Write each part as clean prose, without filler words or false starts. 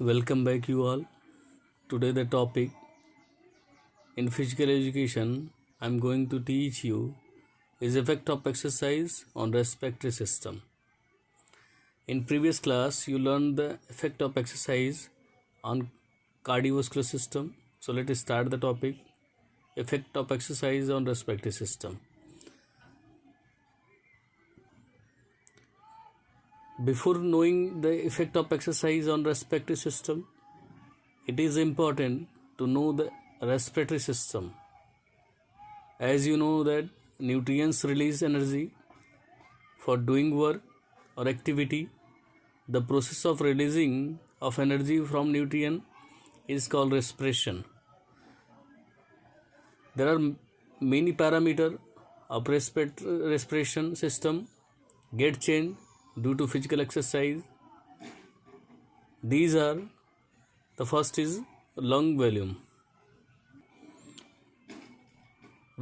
Welcome back, you all. Today, the topic in physical education I'm going to teach you is effect of exercise on respiratory system. In previous class, you learned the effect of exercise on cardiovascular system. So let us start the topic: effect of exercise on respiratory system. Before knowing the effect of exercise on respiratory system, it is important to know the respiratory system. As you know that nutrients release energy for doing work or activity. The process of releasing of energy from nutrient is called respiration. There are many parameters of respiration system get changed due to physical exercise. These are: the first is lung volume.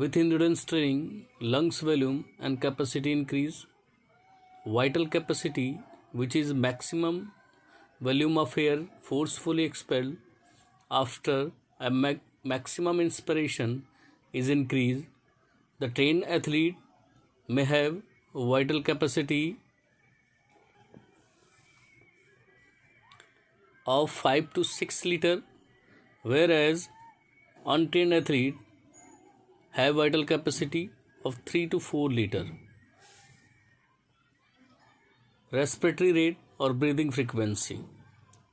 With endurance training, lungs volume and capacity increase. Vital capacity, which is maximum volume of air forcefully expelled after a maximum inspiration, is increased. The trained athlete may have vital capacity of 5 to 6 liter, whereas untrained athlete have vital capacity of 3 to 4 liter. Respiratory rate or breathing frequency.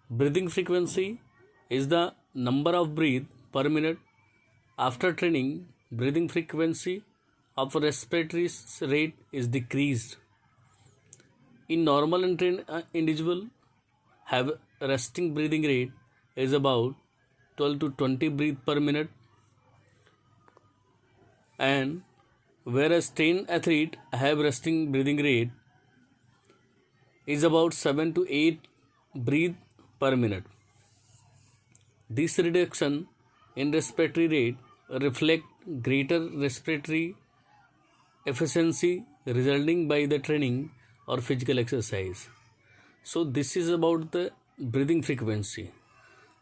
Breathing frequency is the number of breath per minute. After training, breathing frequency of respiratory rate is decreased. In normal and trained individual have resting breathing rate is about 12 to 20 breath per minute, and whereas trained athlete have resting breathing rate is about 7 to 8 breath per minute. This reduction in respiratory rate reflect greater respiratory efficiency resulting by the training or physical exercise. So this is about the breathing frequency.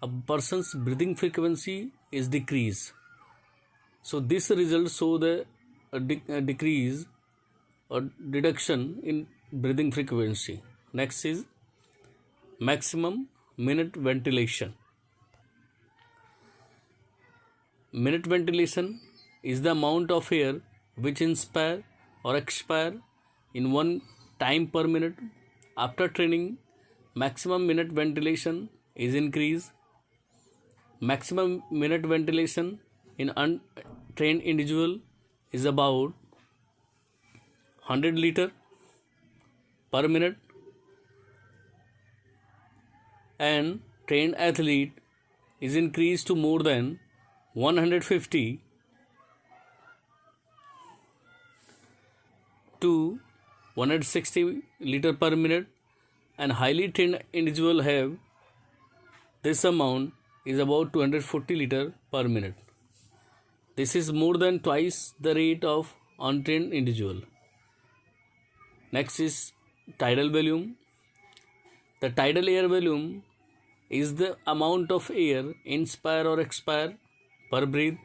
A person's breathing frequency is decreased. So this result show the decrease or reduction in breathing frequency. Next is maximum minute ventilation. Minute ventilation is the amount of air which inspire or expire in one time per minute. After training, maximum minute ventilation is increased. Maximum minute ventilation in untrained individual is about 100 liter per minute, and trained athlete is increased to more than 150 to 160 liter per minute, and highly trained individual have this amount is about 240 liter per minute. This is more than twice the rate of untrained individual. Next is tidal volume. The tidal air volume is the amount of air inspire or expire per breath.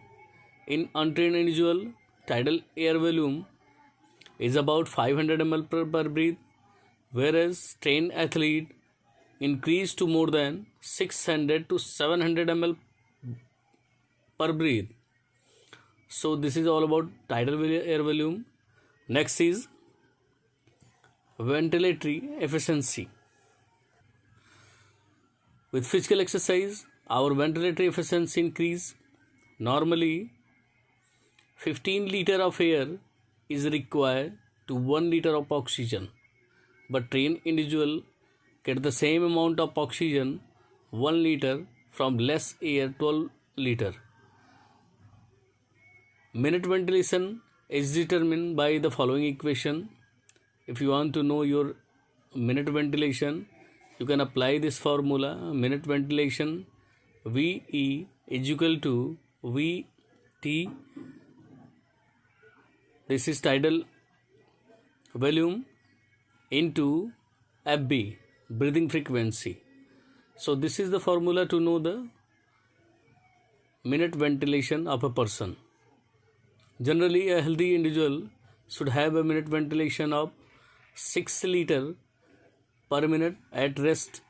In untrained individual, tidal air volume is about 500 ml per breath, whereas trained athlete increase to more than 600 to 700 ml per breath. So this is all about tidal air volume. Next is ventilatory efficiency. With physical exercise, our ventilatory efficiency increase. Normally, 15 liter of air is required to 1 liter of oxygen, but trained individual get the same amount of oxygen 1 liter from less air 12 liter. Minute ventilation is determined by the following equation. If you want to know your minute ventilation, you can apply this formula. Minute ventilation VE is equal to VT. This is tidal volume into FB, breathing frequency. So this is the formula to know the minute ventilation of a person. Generally, a healthy individual should have a minute ventilation of 6 liter per minute at rest.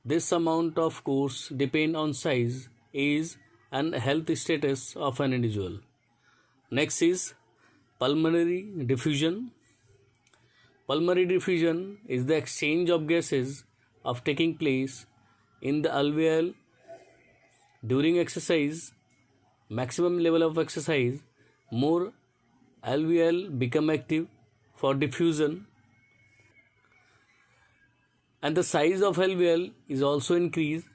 This amount of course depends on size, age and health status of an individual. Next is pulmonary diffusion. Pulmonary diffusion is the exchange of gases of taking place in the alveoli during exercise. Maximum level of exercise, more alveoli become active for diffusion, and the size of alveoli is also increased,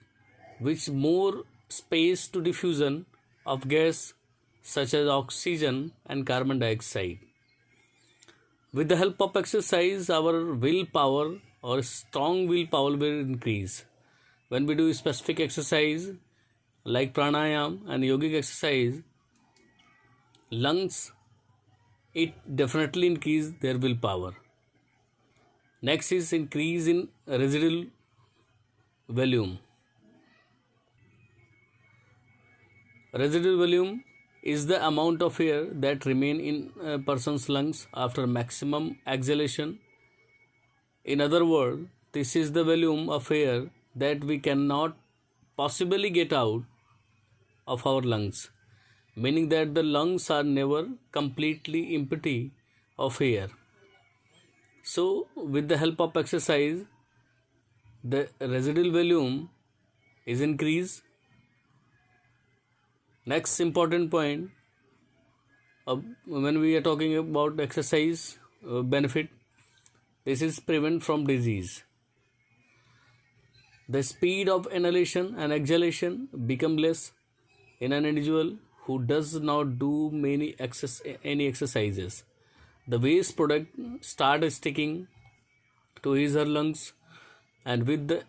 which more space to diffusion of gas such as oxygen and carbon dioxide. With the help of exercise, our willpower or strong willpower will increase. When we do specific exercise like pranayam and yogic exercise, lungs, it definitely increase their willpower. Next is increase in residual volume. Residual volume is the amount of air that remain in a person's lungs after maximum exhalation. In other words, this is the volume of air that we cannot possibly get out of our lungs, meaning that the lungs are never completely empty of air. So, with the help of exercise, the residual volume is increased. Next important point, when we are talking about exercise benefit, this is prevent from disease. The speed of inhalation and exhalation become less in an individual who does not do any exercises. The waste product start sticking to his or her lungs, and with the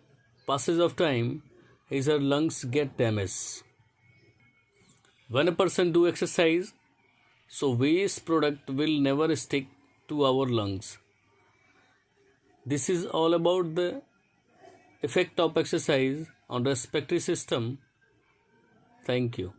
passage of time, his or her lungs get damaged. When a person do exercise, so waste product will never stick to our lungs. This is all about the effect of exercise on respiratory system. Thank you.